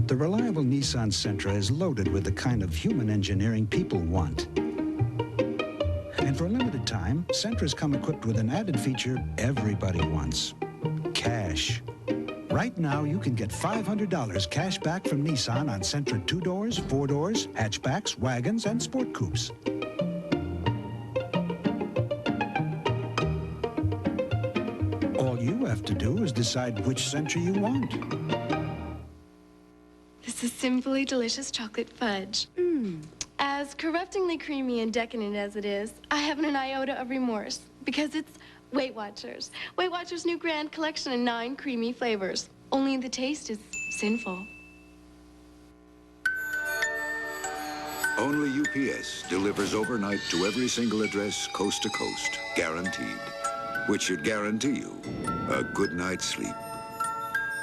The reliable Nissan Sentra is loaded with the kind of human engineering people want. And for a limited time, Sentras come equipped with an added feature everybody wants: cash. Right now, you can get $500 cash back from Nissan on Sentra 2-doors, 4-doors, hatchbacks, wagons, and sport coupes. All you have to do is decide which Sentra you want. This is simply delicious chocolate fudge. As corruptingly creamy and decadent as it is, I haven't an iota of remorse because it's Weight Watchers. Weight Watchers' new grand collection in 9 creamy flavors. Only the taste is sinful. Only UPS delivers overnight to every single address, coast to coast, guaranteed. Which should guarantee you a good night's sleep.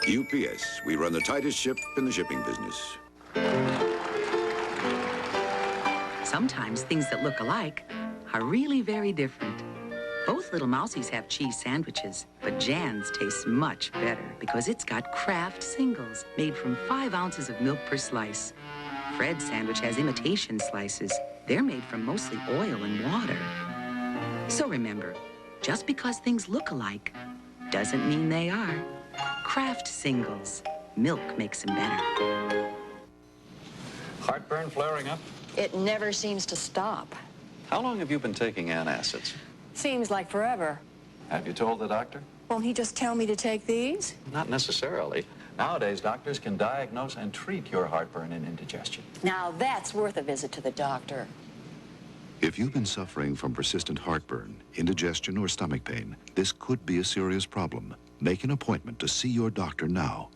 UPS, we run the tightest ship in the shipping business. Sometimes things that look alike are really very different. Both little mousies have cheese sandwiches, but Jan's tastes much better because it's got Kraft Singles, made from 5 ounces of milk per slice. Fred's sandwich has imitation slices. They're made from mostly oil and water. So remember, just because things look alike doesn't mean they are. Kraft Singles. Milk makes them better. Heartburn flaring up? It never seems to stop. How long have you been taking antacids? Seems like forever. Have you told the doctor? Won't he just tell me to take these? Not necessarily. Nowadays, doctors can diagnose and treat your heartburn and indigestion. Now that's worth a visit to the doctor. If you've been suffering from persistent heartburn, indigestion, or stomach pain, this could be a serious problem. Make an appointment to see your doctor now.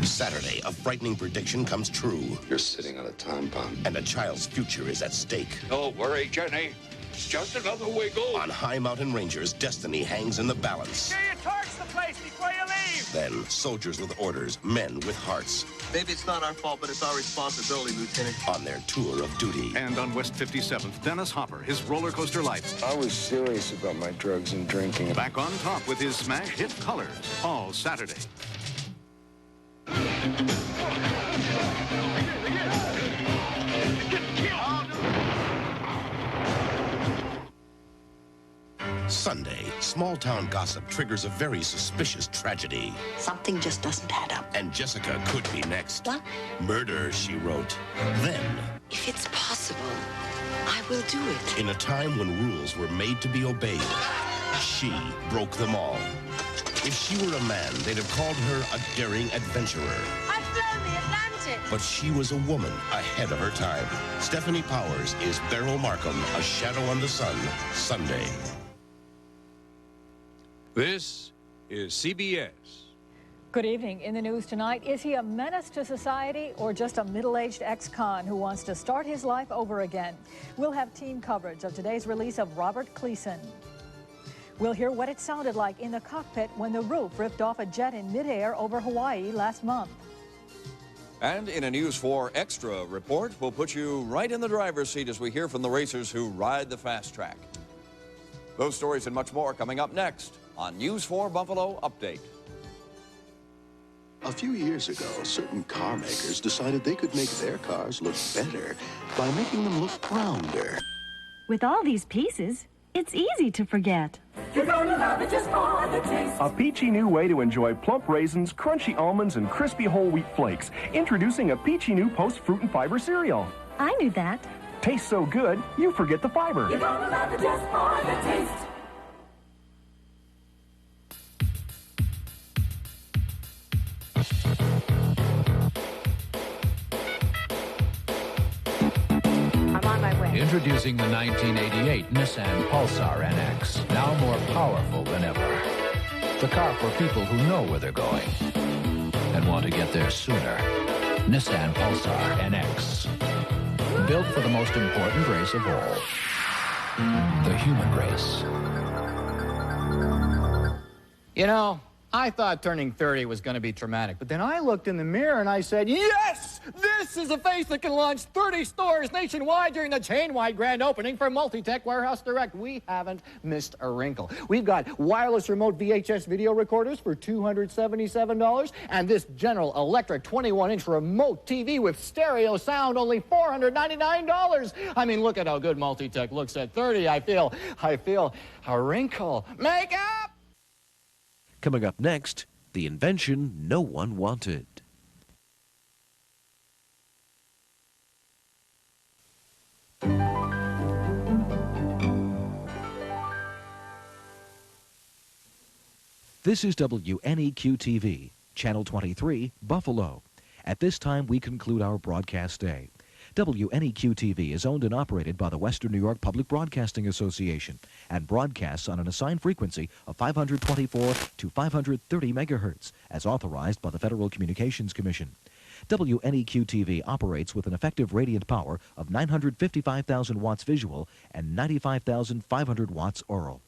Saturday, a frightening prediction comes true. You're sitting on a time bomb. And a child's future is at stake. Don't worry, Jenny. It's just another wiggle. On High Mountain Rangers, destiny hangs in the balance. Get you torch the place before you leave! Then, soldiers with orders, men with hearts. Maybe it's not our fault, but it's our responsibility, Lieutenant. On their tour of duty. And on West 57th, Dennis Hopper, his roller coaster life. I was serious about my drugs and drinking. Back on top with his smash hit Colors, all Saturday. Sunday, small-town gossip triggers a very suspicious tragedy. Something just doesn't add up. And Jessica could be next. What? Murder, she wrote. Then, If it's possible, I will do it. in a time when rules were made to be obeyed, she broke them all. If she were a man, they'd have called her a daring adventurer. I've flown the Atlantic. But she was a woman ahead of her time. Stephanie Powers is Beryl Markham, A Shadow on the Sun, Sunday. This is CBS. Good evening. In the news tonight, is he a menace to society or just a middle-aged ex-con who wants to start his life over again? We'll have team coverage of today's release of Robert Cleason. We'll hear what it sounded like in the cockpit when the roof ripped off a jet in midair over Hawaii last month. And in a News 4 Extra report, we'll put you right in the driver's seat as we hear from the racers who ride the fast track. Those stories and much more coming up next on News 4 Buffalo Update. A few years ago, certain car makers decided they could make their cars look better by making them look rounder. With all these pieces, it's easy to forget. You're gonna love it just for the taste. A peachy new way to enjoy plump raisins, crunchy almonds, and crispy whole wheat flakes. Introducing a peachy new post-fruit and fiber cereal. I knew that. Tastes so good, you forget the fiber. You're gonna love it just for the taste. Introducing the 1988 Nissan Pulsar NX, now more powerful than ever. The car for people who know where they're going and want to get there sooner. Nissan Pulsar NX. Built for the most important race of all, the human race. You know, I thought turning 30 was going to be traumatic, but then I looked in the mirror and I said, yes, this is a face that can launch 30 stores nationwide during the chain-wide grand opening for Multitech Warehouse Direct. We haven't missed a wrinkle. We've got wireless remote VHS video recorders for $277, and this General Electric 21-inch remote TV with stereo sound, only $499. I mean, look at how good Multitech looks at 30. I feel a wrinkle. Makeup! Coming up next, the invention no one wanted. This is WNEQ-TV, Channel 23, Buffalo. At this time, we conclude our broadcast day. WNEQ-TV is owned and operated by the Western New York Public Broadcasting Association and broadcasts on an assigned frequency of 524 to 530 megahertz, as authorized by the Federal Communications Commission. WNEQ-TV operates with an effective radiant power of 955,000 watts visual and 95,500 watts aural.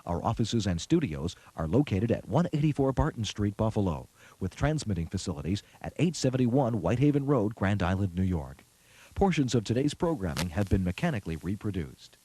Our offices and studios are located at 184 Barton Street, Buffalo, with transmitting facilities at 871 Whitehaven Road, Grand Island, New York. Portions of today's programming have been mechanically reproduced.